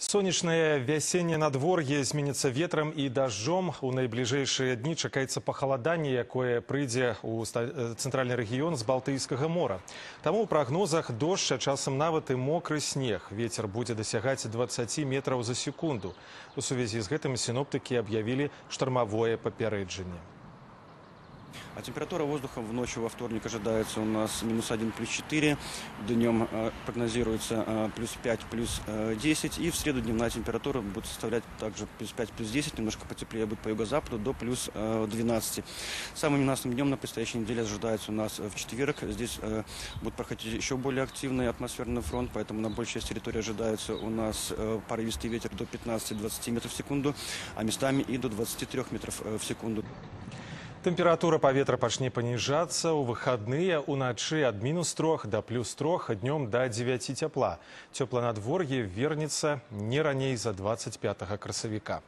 Сонечнае вясенняе надвор'е зменіцца ветрам і дажджом. У найбліжэйшыя дні чакаецца пахаладанне, якое прыйдзе ў цэнтральны рэгіён з Балтыйскага мора. Таму ў прагнозах дождж, а часам нават і мокры снег. Вецер будзе дасягаць 20 метраў за секунду. У сувязі з гэтым синоптыкі аб'явілі штормавое папярэджанне. А температура воздуха в ночь во вторник ожидается у нас -1, +4. Днем прогнозируется +5, +10. И в среду дневная температура будет составлять также +5, +10. Немножко потеплее будет по юго-западу до +12. Самым ненастным днем на предстоящей неделе ожидается у нас в четверг. Здесь будет проходить еще более активный атмосферный фронт, поэтому на большей части территории ожидается у нас порывистый ветер до 15-20 метров в секунду, а местами и до 23 метров в секунду. Температура паветра пачне паніжацца ў выхадныя, уначы ад -3 до +3, днём до 9 цяпла. Цёплае надвор'е вернецца не раней за 25 красавіка.